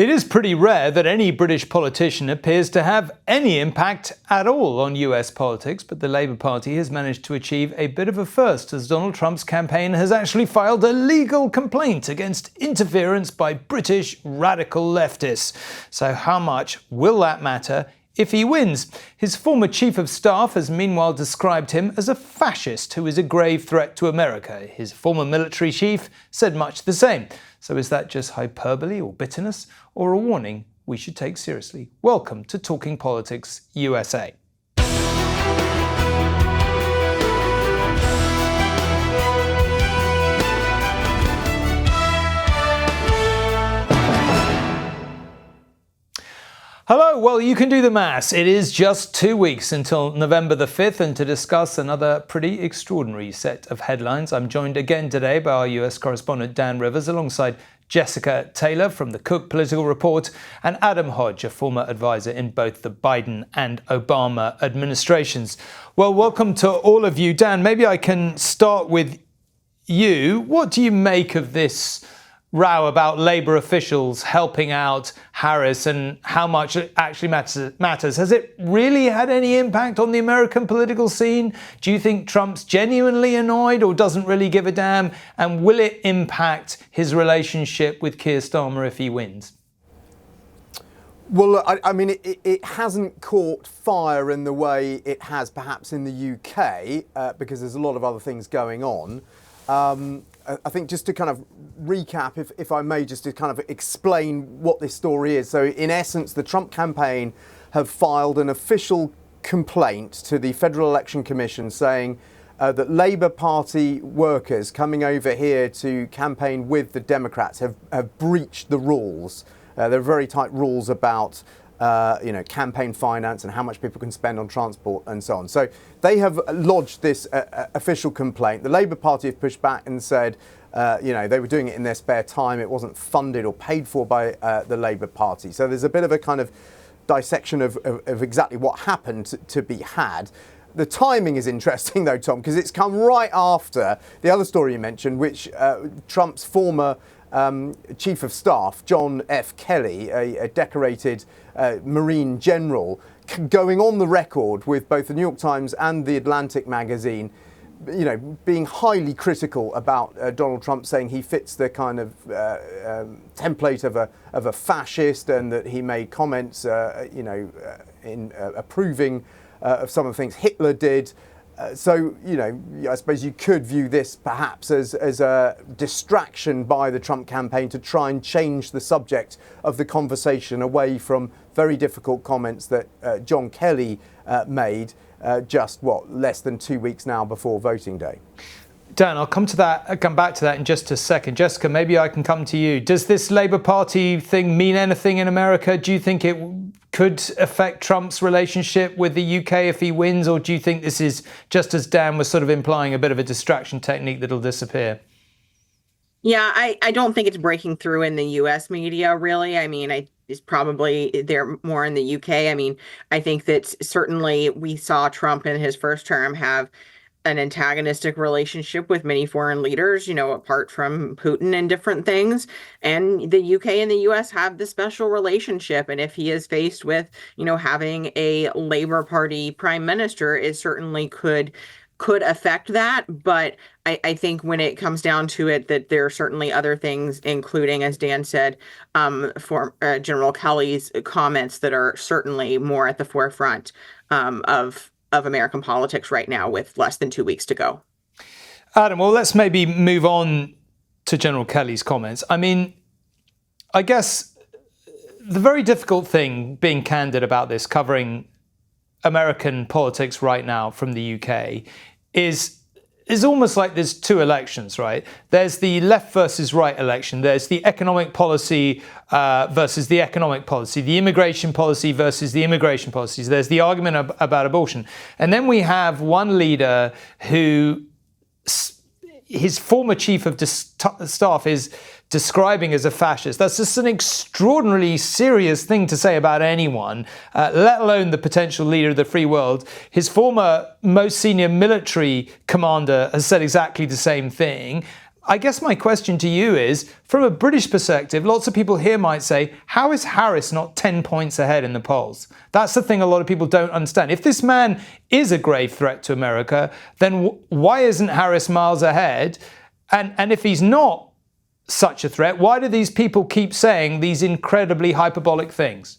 It is pretty rare that any British politician appears to have any impact at all on US politics, but the Labour Party has managed to achieve a bit of a first as Donald Trump's campaign has actually filed a legal complaint against interference by British radical leftists. So how much will that matter if he wins? His former chief of staff has meanwhile described him as a fascist who is a grave threat to America. His former military chief said much the same. So is that just hyperbole or bitterness, or a warning we should take seriously? Welcome to Talking Politics USA. Hello, well, you can do the maths. It is just 2 weeks until November the 5th, and to discuss another pretty extraordinary set of headlines, I'm joined again today by our US correspondent Dan Rivers, alongside Jessica Taylor from the Cook Political Report, and Adam Hodge, a former advisor in both the Biden and Obama administrations. Well, welcome to all of you. Dan, maybe I can start with you. What do you make of this row about Labour officials helping out Harris and how much it actually matters? Has it really had any impact on the American political scene? Do you think Trump's genuinely annoyed or doesn't really give a damn? And will it impact his relationship with Keir Starmer if he wins? Well, I mean, it hasn't caught fire in the way it has perhaps in the UK because there's a lot of other things going on. I think just to kind of recap, if I may, just to kind of explain what this story is. So in essence, the Trump campaign have filed an official complaint to the Federal Election Commission saying that Labour Party workers coming over here to campaign with the Democrats have breached the rules. There are very tight rules about campaign finance and how much people can spend on transport and so on. So they have lodged this official complaint. The Labour Party have pushed back and said, they were doing it in their spare time. It wasn't funded or paid for by the Labour Party. So there's a bit of a kind of dissection of exactly what happened to be had. The timing is interesting, though, Tom, because it's come right after the other story you mentioned, which Trump's former Chief of Staff, John F. Kelly, a decorated Marine general, going on the record with both the New York Times and the Atlantic magazine, being highly critical about Donald Trump, saying he fits the kind of template of a fascist, and that he made comments, in approving of some of the things Hitler did. So, I suppose you could view this perhaps as a distraction by the Trump campaign to try and change the subject of the conversation away from very difficult comments that John Kelly made less than 2 weeks now before voting day. Dan, I'll come back to that in just a second. Jessica, maybe I can come to you. Does this Labour Party thing mean anything in America? Do you think it could affect Trump's relationship with the UK if he wins? Or do you think this is, just as Dan was sort of implying, a bit of a distraction technique that'll disappear? Yeah, I don't think it's breaking through in the US media, really. I mean, it's probably they're more in the UK. I mean, I think that certainly we saw Trump in his first term have an antagonistic relationship with many foreign leaders, apart from Putin and different things. And the UK and the US have this special relationship. And if he is faced with, having a Labour Party prime minister, it certainly could affect that. But I think when it comes down to it, that there are certainly other things, including, as Dan said, for General Kelly's comments that are certainly more at the forefront of American politics right now, with less than 2 weeks to go. Adam, well, let's maybe move on to General Kelly's comments. I mean, I guess the very difficult thing, being candid about this, covering American politics right now from the UK, is almost like there's two elections, right? There's the left versus right election. There's the economic policy versus the economic policy, the immigration policy versus the immigration policies. There's the argument about abortion. And then we have one leader who his former chief of staff is describing as a fascist. That's just an extraordinarily serious thing to say about anyone, let alone the potential leader of the free world. His former most senior military commander has said exactly the same thing. I guess my question to you is, from a British perspective, lots of people here might say, how is Harris not 10 points ahead in the polls? That's the thing a lot of people don't understand. If this man is a grave threat to America, then why isn't Harris miles ahead? And if he's not such a threat, why do these people keep saying these incredibly hyperbolic things?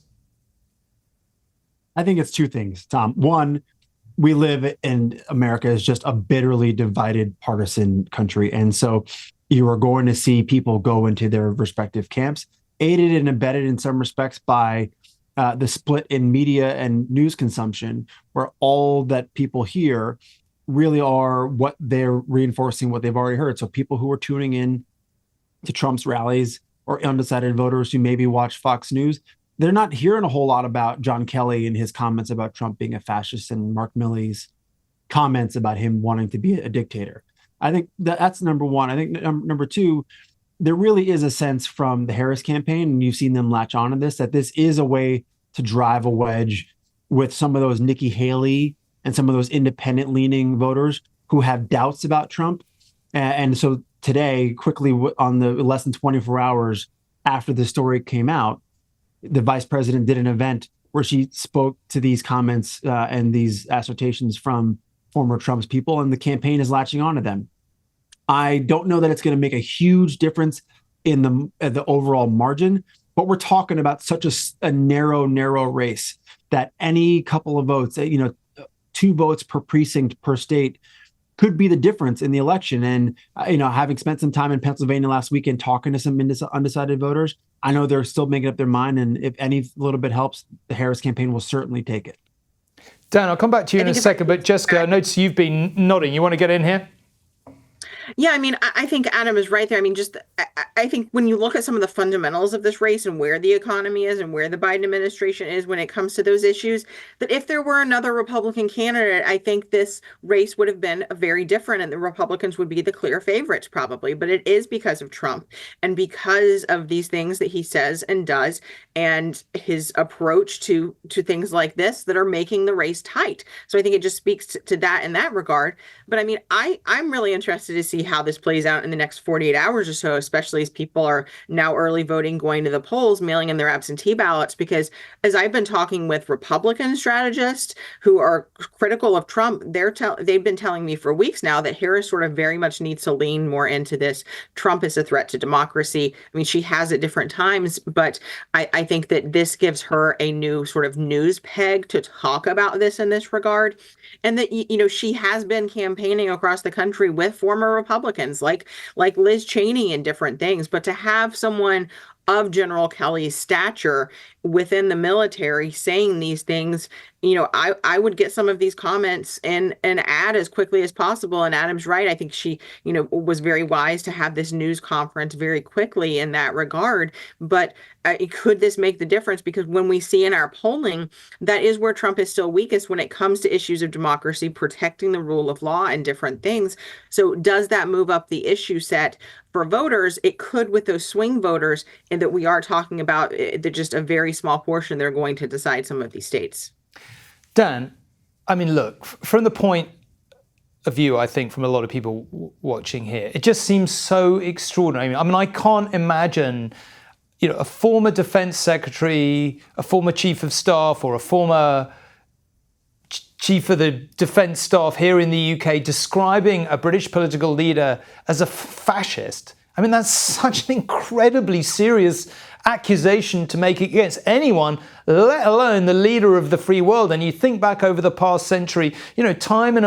I think it's two things, Tom. One, we live in America is just a bitterly divided partisan country. And so you are going to see people go into their respective camps, aided and abetted in some respects by the split in media and news consumption, where all that people hear really are what they're reinforcing what they've already heard. So people who are tuning in to Trump's rallies or undecided voters who maybe watch Fox News, they're not hearing a whole lot about John Kelly and his comments about Trump being a fascist and Mark Milley's comments about him wanting to be a dictator. I think that's number one. I think number two, there really is a sense from the Harris campaign, and you've seen them latch on to this, that this is a way to drive a wedge with some of those Nikki Haley and some of those independent leaning voters who have doubts about Trump. And so today, quickly on the less than 24 hours after the story came out, the vice president did an event where she spoke to these comments and these assertions from former Trump's people, and the campaign is latching onto them. I don't know that it's going to make a huge difference in the overall margin, but we're talking about such a narrow race that any couple of votes, 2 votes per precinct per state, could be the difference in the election. And, having spent some time in Pennsylvania last weekend talking to some undecided voters, I know they're still making up their mind. And if any little bit helps, the Harris campaign will certainly take it. Dan, I'll come back to you in a second. But Jessica, I notice you've been nodding. You want to get in here? Yeah, I mean, I think Adam is right there. I mean, I think when you look at some of the fundamentals of this race and where the economy is and where the Biden administration is when it comes to those issues, that if there were another Republican candidate, I think this race would have been very different and the Republicans would be the clear favorites probably. But it is because of Trump and because of these things that he says and does and his approach to things like this that are making the race tight. So I think it just speaks to that in that regard. But I mean, I'm really interested to see how this plays out in the next 48 hours or so, especially as people are now early voting, going to the polls, mailing in their absentee ballots. Because as I've been talking with Republican strategists who are critical of Trump, they've been telling me for weeks now that Harris sort of very much needs to lean more into this. Trump is a threat to democracy. I mean, she has at different times, but I think that this gives her a new sort of news peg to talk about this in this regard. And that, she has been campaigning across the country with former Republicans like Liz Cheney and different things. But to have someone of General Kelly's stature within the military saying these things, I would get some of these comments and add as quickly as possible. And Adam's right. I think she, was very wise to have this news conference very quickly in that regard. But could this make the difference? Because when we see in our polling, that is where Trump is still weakest when it comes to issues of democracy, protecting the rule of law and different things. So does that move up the issue set for voters? It could with those swing voters, and that we are talking about just a very small portion they're going to decide some of these states. Dan, I mean, look, from the point of view, I think, from a lot of people watching here, it just seems so extraordinary. I mean, I can't imagine, a former defense secretary, a former chief of staff, or a former chief of the defense staff here in the UK describing a British political leader as a fascist. I mean, that's such an incredibly serious accusation to make against anyone, let alone the leader of the free world. And you think back over the past century, time and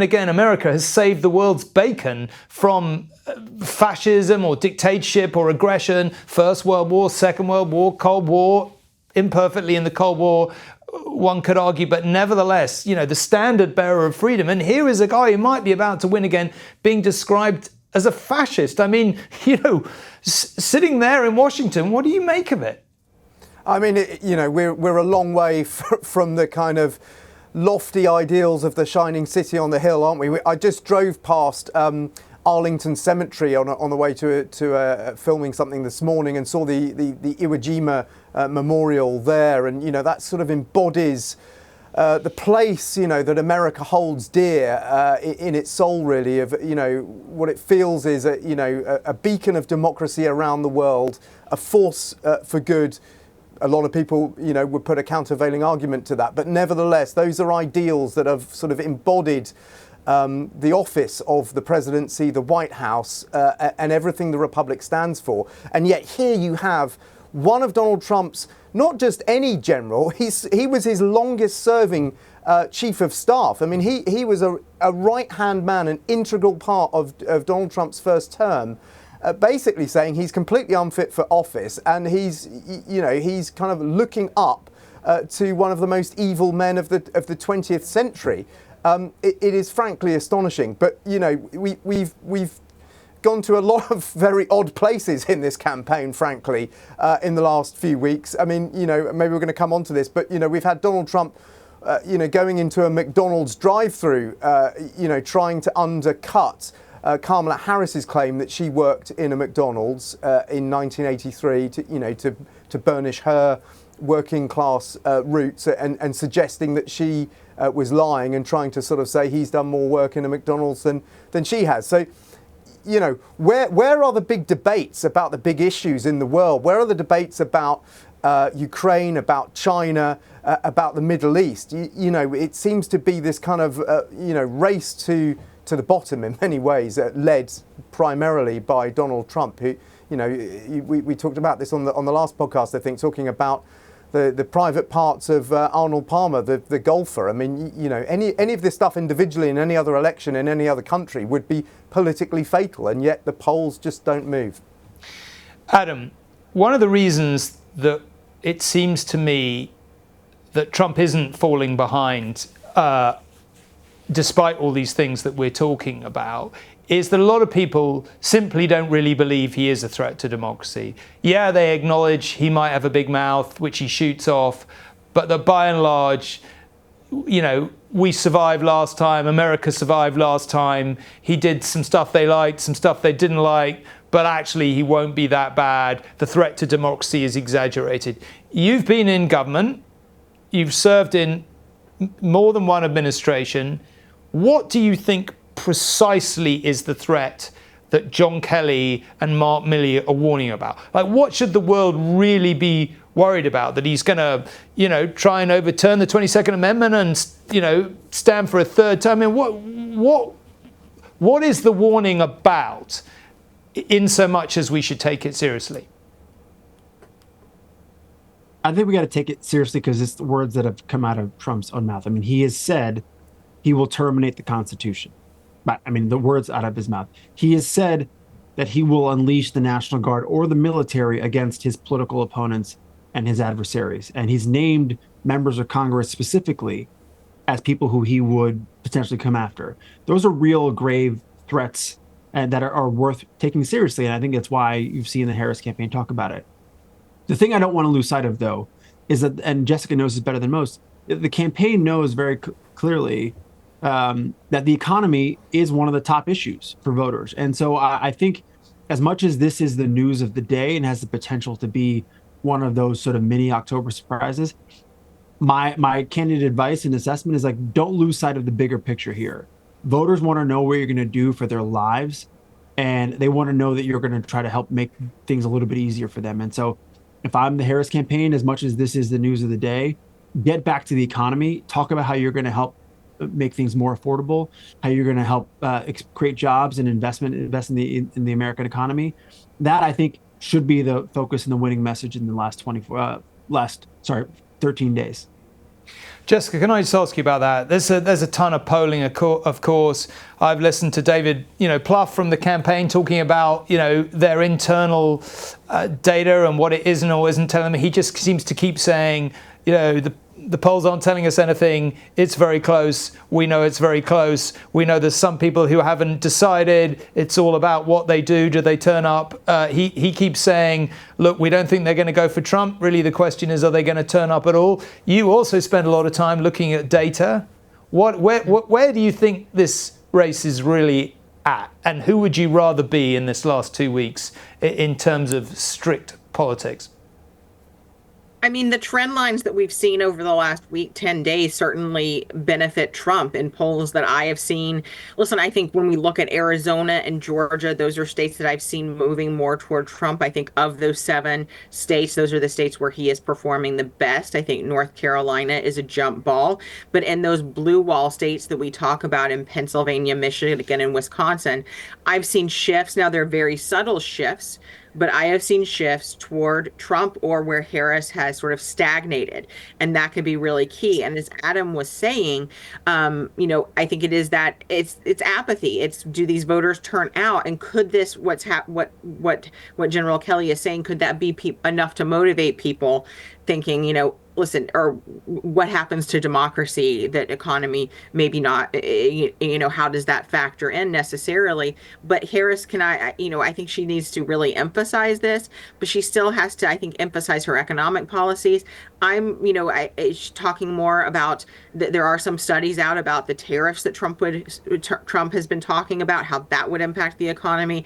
again, America has saved the world's bacon from fascism or dictatorship or aggression. First World War, Second World War, Cold War, imperfectly in the Cold War, one could argue, but nevertheless, the standard bearer of freedom. And here is a guy who might be about to win again being described as a fascist. I mean, sitting there in Washington, what do you make of it? I mean, we're a long way from the kind of lofty ideals of the shining city on the hill, aren't we? I just drove past Arlington Cemetery on the way to filming something this morning and saw the Iwo Jima memorial there, and that sort of embodies the place, that America holds dear in its soul, really, of, what it feels is a beacon of democracy around the world, a force for good. A lot of people, would put a countervailing argument to that. But nevertheless, those are ideals that have sort of embodied the office of the presidency, the White House, and everything the Republic stands for. And yet here you have one of Donald Trump's, not just any general, he was his longest serving chief of staff. I mean, he was a right-hand man, an integral part of Donald Trump's first term, basically saying he's completely unfit for office, and he's kind of looking up to one of the most evil men of the 20th century. It is frankly astonishing, but we've gone to a lot of very odd places in this campaign, frankly, in the last few weeks. I mean, maybe we're going to come on to this, but we've had Donald Trump going into a McDonald's drive-through, trying to undercut Kamala Harris's claim that she worked in a McDonald's in 1983 to burnish her working class roots, and suggesting that she was lying and trying to sort of say he's done more work in a McDonald's than she has. So, where are the big debates about the big issues in the world? Where are the debates about Ukraine, about China, about the Middle East? It seems to be this kind of race to the bottom in many ways, led primarily by Donald Trump, who we talked about this on the last podcast, I think, talking about the private parts of Arnold Palmer, the golfer. I mean, any of this stuff individually in any other election in any other country would be politically fatal, and yet the polls just don't move. Adam, one of the reasons that it seems to me that Trump isn't falling behind, despite all these things that we're talking about, is that a lot of people simply don't really believe he is a threat to democracy. Yeah, they acknowledge he might have a big mouth, which he shoots off, but that by and large, we survived last time, America survived last time, he did some stuff they liked, some stuff they didn't like, but actually he won't be that bad. The threat to democracy is exaggerated. You've been in government, you've served in more than one administration. What do you think precisely is the threat that John Kelly and Mark Milley are warning about? Like, what should the world really be worried about? That he's going to, try and overturn the 22nd Amendment and, stand for a third term? I mean, what is the warning about, in so much as we should take it seriously? I think we got to take it seriously because it's the words that have come out of Trump's own mouth. I mean, he has said he will terminate the Constitution. But I mean, the words out of his mouth. He has said that he will unleash the National Guard or the military against his political opponents and his adversaries. And he's named members of Congress specifically as people who he would potentially come after. Those are real grave threats and that are worth taking seriously. And I think that's why you've seen the Harris campaign talk about it. The thing I don't want to lose sight of, though, is that, and Jessica knows this better than most, the campaign knows very clearly that the economy is one of the top issues for voters. And so I think as much as this is the news of the day and has the potential to be one of those sort of mini October surprises, my candid advice and assessment is like, don't lose sight of the bigger picture here. Voters want to know what you're going to do for their lives, and they want to know that you're going to try to help make things a little bit easier for them. And so if I'm the Harris campaign, as much as this is the news of the day, get back to the economy, talk about how you're going to help make things more affordable, how you're going to help create jobs and invest in the American economy. That, I think, should be the focus and the winning message in the last 13 days. Jessica, can I just ask you about that? There's a ton of polling, of course. I've listened to David, Plouffe from the campaign talking about, their internal data and what it is and or isn't telling them. He just seems to keep saying, the polls aren't telling us anything. It's very close. We know it's very close. We know there's some people who haven't decided. It's all about what they do. Do they turn up? He keeps saying, look, we don't think they're going to go for Trump. Really, the question is, are they going to turn up at all? You also spend a lot of time looking at data. Where do you think this race is really at? And who would you rather be in this last 2 weeks in terms of strict politics? I mean, the trend lines that we've seen over the last week, 10 days certainly benefit Trump in polls that I have seen. Listen, I think when we look at Arizona and Georgia, those are states that I've seen moving more toward Trump. I think of those 7 states, those are the states where he is performing the best. I think North Carolina is a jump ball. But in those blue wall states that we talk about in Pennsylvania, Michigan, and Wisconsin, I've seen shifts. Now, they're very subtle shifts, but I have seen shifts toward Trump or where Harris has sort of stagnated, and that could be really key. And as Adam was saying, I think it is that it's apathy. It's, do these voters turn out, and could this what General Kelly is saying, could that be enough to motivate people thinking, listen, or what happens to democracy, that economy, maybe not, how does that factor in necessarily? But Harris I think she needs to really emphasize this, but she still has to, I think, emphasize her economic policies. She's talking more about, there are some studies out about the tariffs that Trump has been talking about, how that would impact the economy.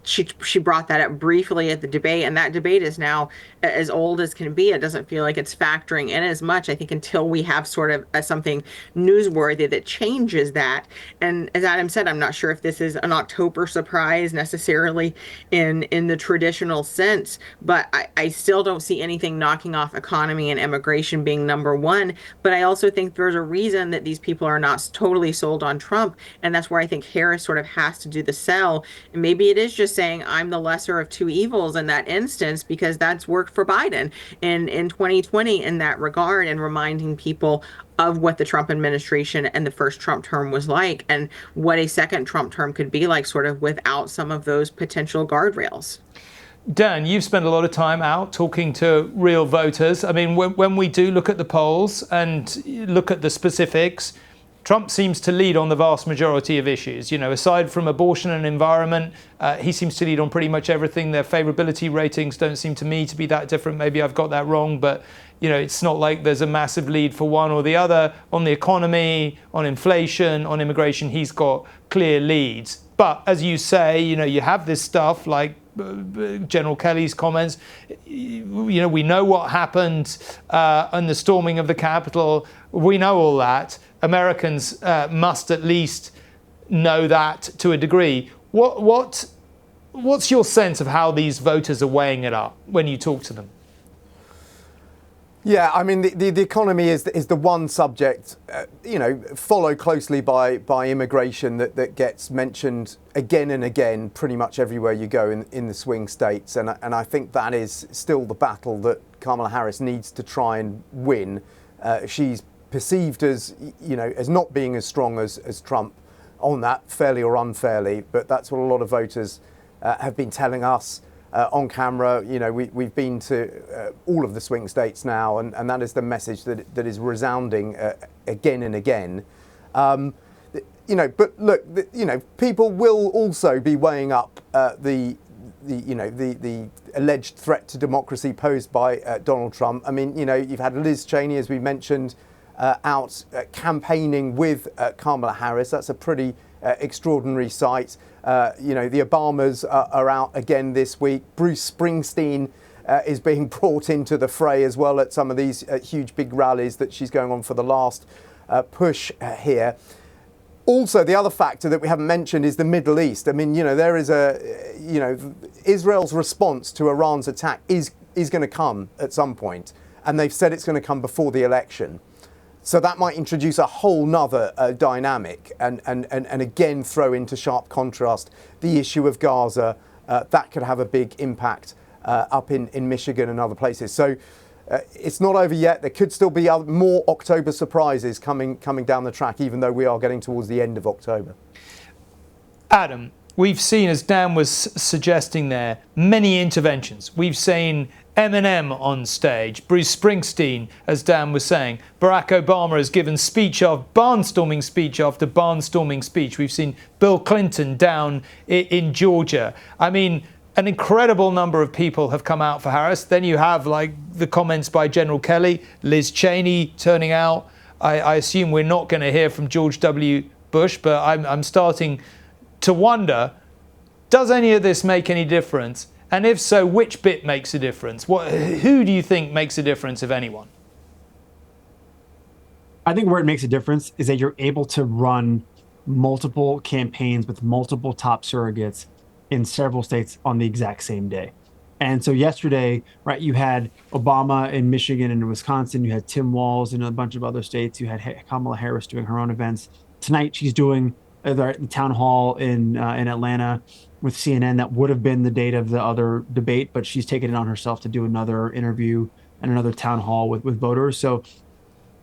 She brought that up briefly at the debate, and that debate is now as old as can be. It doesn't feel like it's factoring in as much, I think, until we have sort of something newsworthy that changes that. And as Adam said, I'm not sure if this is an October surprise necessarily in the traditional sense, but I still don't see anything knocking off economy and immigration being number one. But I also think there's a reason that these people are not totally sold on Trump, and that's where I think Harris sort of has to do the sell. And maybe it is just saying, I'm the lesser of two evils in that instance, because that's worked for Biden in 2020 in that regard, and reminding people of what the Trump administration and the first Trump term was like, and what a second Trump term could be like, sort of without some of those potential guardrails. Dan, you've spent a lot of time out talking to real voters. I mean, when we do look at the polls and look at the specifics, Trump seems to lead on the vast majority of issues. Aside from abortion and environment, he seems to lead on pretty much everything. Their favorability ratings don't seem to me to be that different. Maybe I've got that wrong, but it's not like there's a massive lead for one or the other. On the economy, on inflation, on immigration, he's got clear leads. But as you say, you have this stuff like General Kelly's comments. We know what happened in the storming of the Capitol. We know all that. Americans must at least know that to a degree. What's your sense of how these voters are weighing it up when you talk to them? Yeah, I mean, the economy is the one subject, followed closely by immigration that gets mentioned again and again, pretty much everywhere you go in the swing states. And I think that is still the battle that Kamala Harris needs to try and win. She's perceived as, as not being as strong as Trump on that, fairly or unfairly. But that's what a lot of voters have been telling us. On camera, we've been to all of the swing states now, and that is the message that is resounding again and again. But look, people will also be weighing up the alleged threat to democracy posed by Donald Trump. I mean, you've had Liz Cheney, as we mentioned, out campaigning with Kamala Harris. That's a pretty extraordinary sight. The Obamas are out again this week. Bruce Springsteen is being brought into the fray as well at some of these huge big rallies that she's going on for the last push here. Also, the other factor that we haven't mentioned is the Middle East. I mean, there is Israel's response to Iran's attack is going to come at some point, and they've said it's going to come before the election. So that might introduce a whole nother dynamic and again throw into sharp contrast the issue of Gaza. That could have a big impact up in Michigan and other places. So it's not over yet. There could still be more October surprises coming down the track, even though we are getting towards the end of October. Adam, we've seen, as Dan was suggesting there, many interventions. We've seen Eminem on stage, Bruce Springsteen, as Dan was saying. Barack Obama has given barnstorming speech after barnstorming speech. We've seen Bill Clinton down in Georgia. I mean, an incredible number of people have come out for Harris. Then you have the comments by General Kelly, Liz Cheney turning out. I assume we're not going to hear from George W. Bush, but I'm starting to wonder, does any of this make any difference? And if so, which bit makes a difference? Who do you think makes a difference, if anyone? I think where it makes a difference is that you're able to run multiple campaigns with multiple top surrogates in several states on the exact same day. And so yesterday, right, you had Obama in Michigan and in Wisconsin, you had Tim Walz in a bunch of other states, you had Kamala Harris doing her own events. Tonight, she's doing the town hall in Atlanta with CNN. That would have been the date of the other debate, but she's taken it on herself to do another interview and another town hall with voters. So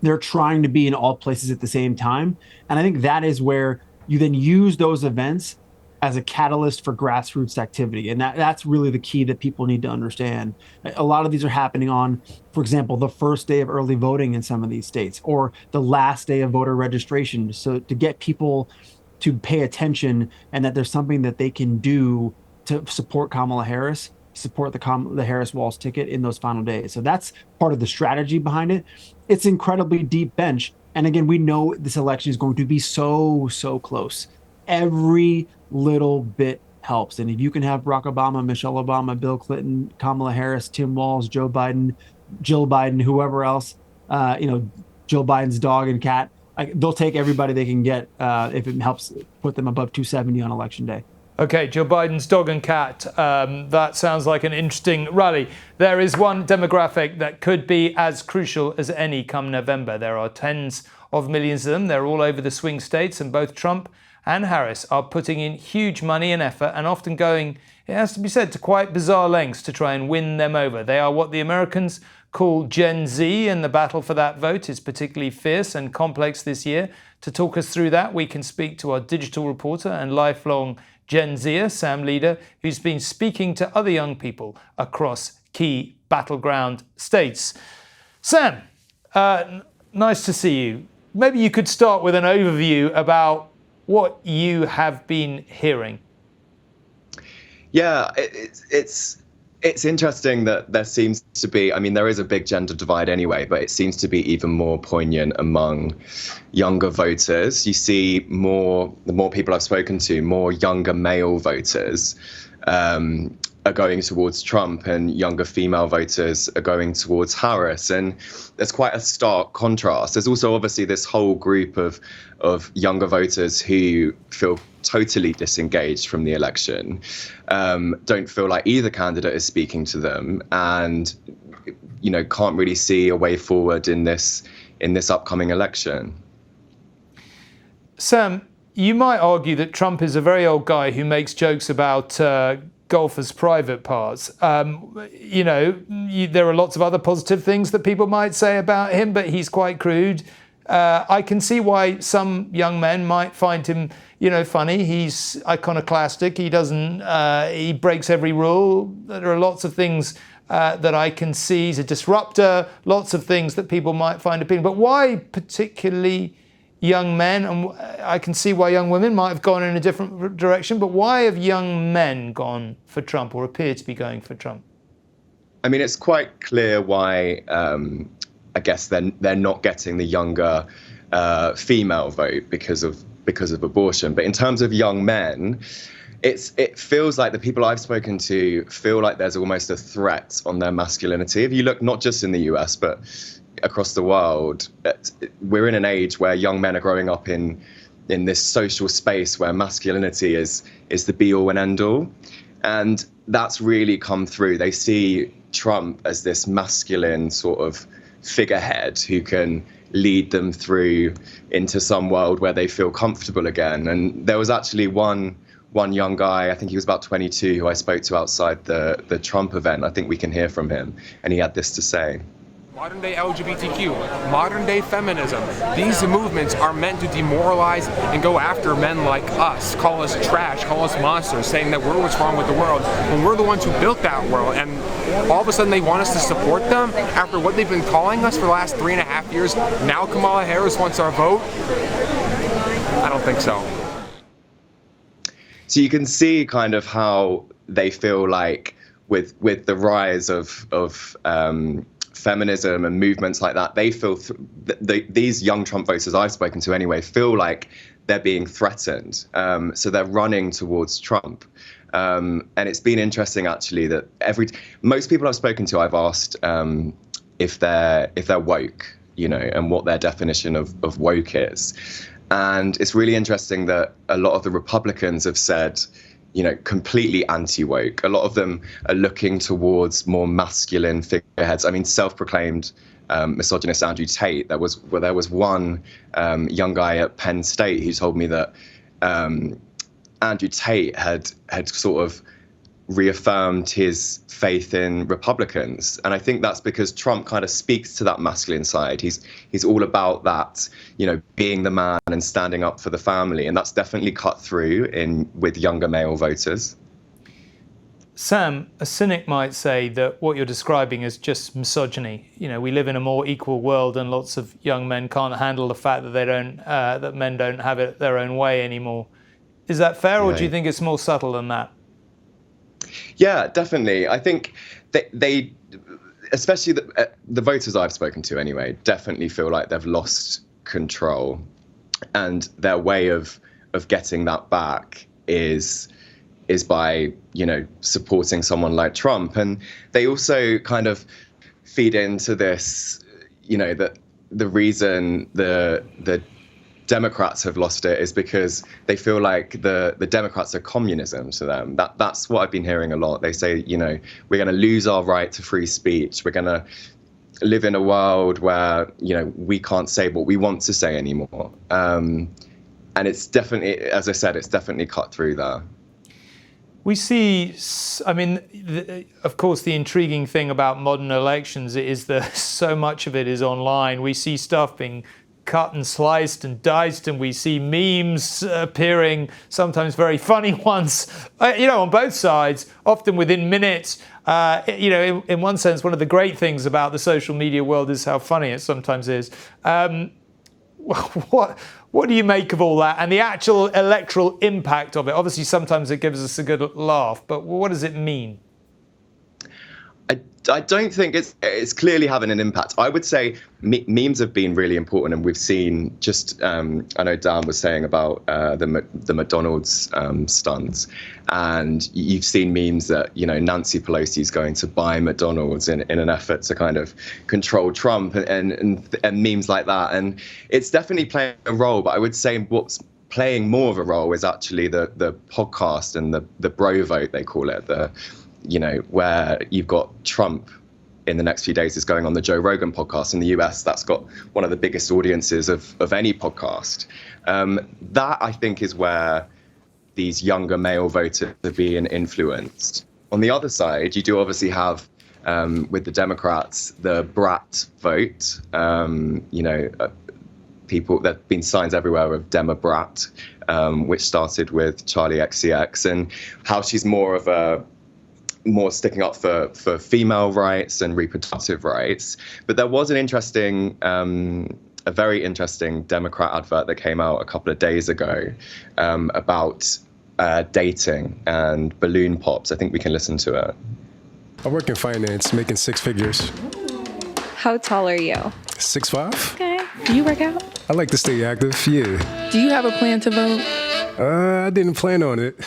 they're trying to be in all places at the same time. And I think that is where you then use those events as a catalyst for grassroots activity. And that's really the key that people need to understand. A lot of these are happening on, for example, the first day of early voting in some of these states, or the last day of voter registration. So to get people to pay attention and that there's something that they can do to support Kamala Harris, support the Harris-Walz ticket in those final days. So that's part of the strategy behind it. It's incredibly deep bench. And again, we know this election is going to be so close. Every little bit helps. And if you can have Barack Obama, Michelle Obama, Bill Clinton, Kamala Harris, Tim Walz, Joe Biden, Jill Biden, whoever else, Joe Biden's dog and cat, they'll take everybody they can get if it helps put them above 270 on election day. Okay, Joe Biden's dog and cat. That sounds like an interesting rally. There is one demographic that could be as crucial as any come November. There are tens of millions of them. They're all over the swing states, and both Trump and Harris are putting in huge money and effort, and often going, it has to be said, to quite bizarre lengths to try and win them over. They are what the Americans call Gen Z, and the battle for that vote is particularly fierce and complex this year. To talk us through that, we can speak to our digital reporter and lifelong Gen Zer, Sam Leader, who's been speaking to other young people across key battleground states. Sam, nice to see you. Maybe you could start with an overview about what you have been hearing. Yeah, it's interesting that there seems to be, there is a big gender divide anyway, but it seems to be even more poignant among younger voters. You see the more people I've spoken to, more younger male voters are going towards Trump, and younger female voters are going towards Harris. And there's quite a stark contrast. There's also obviously this whole group of younger voters who feel totally disengaged from the election, don't feel like either candidate is speaking to them, and can't really see a way forward in this upcoming election. Sam, you might argue that Trump is a very old guy who makes jokes about golfers' private parts. There are lots of other positive things that people might say about him, but he's quite crude. I can see why some young men might find him, funny. He's iconoclastic. He breaks every rule. There are lots of things that I can see. He's a disruptor. Lots of things that people might find appealing. But why particularly young men? And I can see why young women might have gone in a different direction. But why have young men gone for Trump, or appear to be going for Trump? It's quite clear why. I guess they're not getting the younger female vote because of abortion. But in terms of young men, it feels like the people I've spoken to feel like there's almost a threat on their masculinity. If you look not just in the US, but across the world, we're in an age where young men are growing up in this social space where masculinity is the be all and end all. And that's really come through. They see Trump as this masculine sort of figurehead who can lead them through into some world where they feel comfortable again. And there was actually one young guy, I think he was about 22, who I spoke to outside the Trump event. I think we can hear from him, and he had this to say. Modern day LGBTQ, modern day feminism, these movements are meant to demoralize and go after men like us, call us trash, call us monsters, saying that we're what's wrong with the world, when we're the ones who built that world. And all of a sudden they want us to support them after what they've been calling us for the last 3.5 years. Now Kamala Harris wants our vote? I don't think so. So you can see kind of how they feel like with the rise of feminism and movements like that, they feel these young Trump voters I've spoken to anyway feel like they're being threatened. So they're running towards Trump. And it's been interesting actually that most people I've spoken to, I've asked if they're woke, and what their definition of woke is. And it's really interesting that a lot of the Republicans have said, completely anti-woke. A lot of them are looking towards more masculine figureheads. I mean, self-proclaimed misogynist Andrew Tate. There was one young guy at Penn State who told me that Andrew Tate had sort of reaffirmed his faith in Republicans. And I think that's because Trump kind of speaks to that masculine side. He's all about that, being the man and standing up for the family. And that's definitely cut through with younger male voters. Sam, a cynic might say that what you're describing is just misogyny. We live in a more equal world, and lots of young men can't handle the fact that that men don't have it their own way anymore. Is that fair, or do you think it's more subtle than that? Yeah, definitely. I think they especially the voters I've spoken to anyway, definitely feel like they've lost control, and their way of getting that back is by supporting someone like Trump. And they also kind of feed into this, that the reason the Democrats have lost it is because they feel like the Democrats are communism to them. That's what I've been hearing a lot. They say, we're going to lose our right to free speech. We're going to live in a world where, we can't say what we want to say anymore. And it's definitely, as I said, it's definitely cut through there. We see, of course, the intriguing thing about modern elections is that so much of it is online. We see stuff being cut and sliced and diced, and we see memes appearing, sometimes very funny ones, on both sides, often within minutes. In one sense, one of the great things about the social media world is how funny it sometimes is. What do you make of all that and the actual electoral impact of it? Obviously, sometimes it gives us a good laugh, but what does it mean? I don't think it's clearly having an impact. I would say memes have been really important, and we've seen just I know Dan was saying about the McDonald's stunts, and you've seen memes that Nancy Pelosi is going to buy McDonald's in an effort to kind of control Trump, and memes like that, and it's definitely playing a role. But I would say what's playing more of a role is actually the podcast and the bro vote, they call it, where you've got Trump in the next few days is going on the Joe Rogan podcast in the US. That's got one of the biggest audiences of any podcast. That, I think, is where these younger male voters are being influenced. On the other side, you do obviously have, with the Democrats, the brat vote. People, there have been signs everywhere of Demo Brat, which started with Charlie XCX, and how she's more sticking up for female rights and reproductive rights. But there was a very interesting Democrat advert that came out a couple of days ago about dating and balloon pops. I think we can listen to it. I work in finance, making six figures. How tall are you? 6'5". Okay. Do you work out? I like to stay active, yeah. Do you have a plan to vote? I didn't plan on it.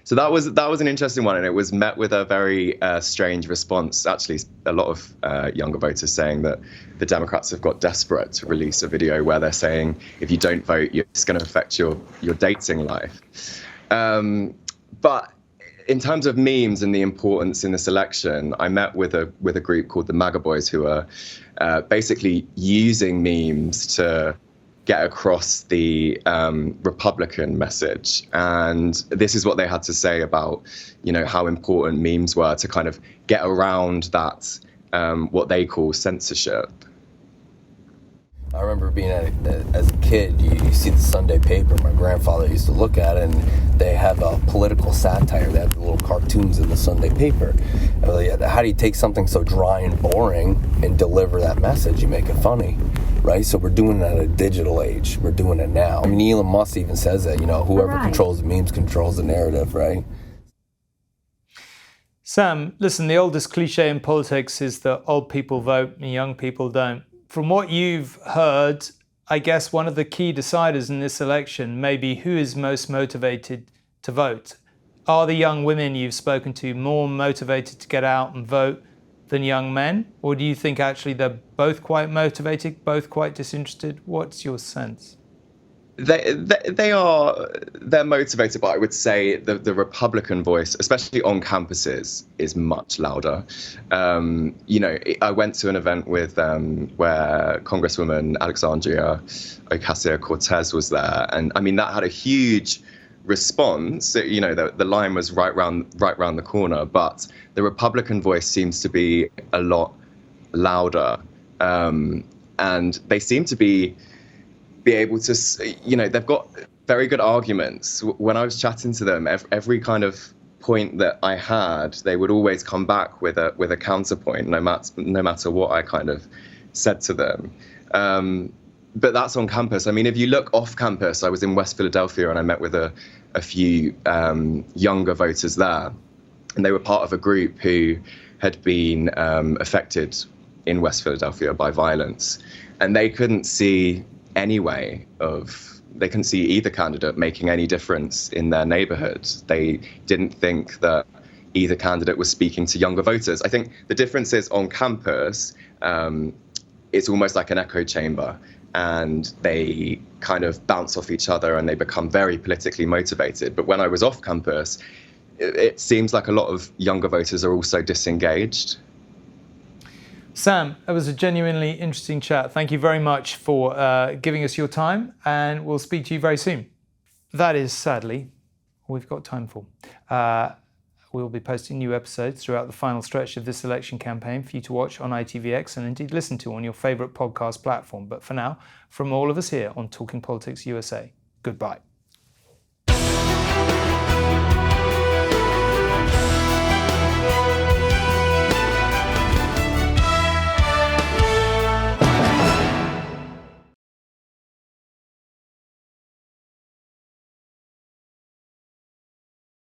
So that was an interesting one, and it was met with a very strange response. Actually, a lot of younger voters saying that the Democrats have got desperate to release a video where they're saying, if you don't vote, it's going to affect your dating life. But in terms of memes and the importance in this election, I met with a group called the MAGA Boys, who are basically using memes to get across the Republican message. And this is what they had to say about, how important memes were to kind of get around that, what they call censorship. I remember being as a kid, you see the Sunday paper. My grandfather used to look at it, and they have a political satire. They have the little cartoons in the Sunday paper. How do you take something so dry and boring and deliver that message? You make it funny, right? So we're doing it at a digital age. We're doing it now. I mean, Elon Musk even says that, whoever controls the memes controls the narrative, right? Sam, listen, the oldest cliche in politics is that old people vote and young people don't. From what you've heard, I guess one of the key deciders in this election may be who is most motivated to vote. Are the young women you've spoken to more motivated to get out and vote than young men? Or do you think actually they're both quite motivated, both quite disinterested? What's your sense? They're motivated, but I would say the Republican voice, especially on campuses, is much louder. I went to an event with where Congresswoman Alexandria Ocasio-Cortez was there, and I mean that had a huge response. The line was right round the corner, but the Republican voice seems to be a lot louder, and they seem to be able to, they've got very good arguments. When I was chatting to them, every kind of point that I had, they would always come back with a counterpoint, no matter what I kind of said to them. But that's on campus. I mean, if you look off campus, I was in West Philadelphia and I met with a few younger voters there, and they were part of a group who had been affected in West Philadelphia by violence, and they couldn't see they couldn't see either candidate making any difference in their neighborhood. They didn't think that either candidate was speaking to younger voters. I think the difference is on campus, it's almost like an echo chamber, and they kind of bounce off each other and they become very politically motivated. But when I was off campus, it seems like a lot of younger voters are also disengaged. Sam, it was a genuinely interesting chat. Thank you very much for giving us your time, and we'll speak to you very soon. That is, sadly, all we've got time for. We'll be posting new episodes throughout the final stretch of this election campaign for you to watch on ITVX and indeed listen to on your favourite podcast platform. But for now, from all of us here on Talking Politics USA, goodbye.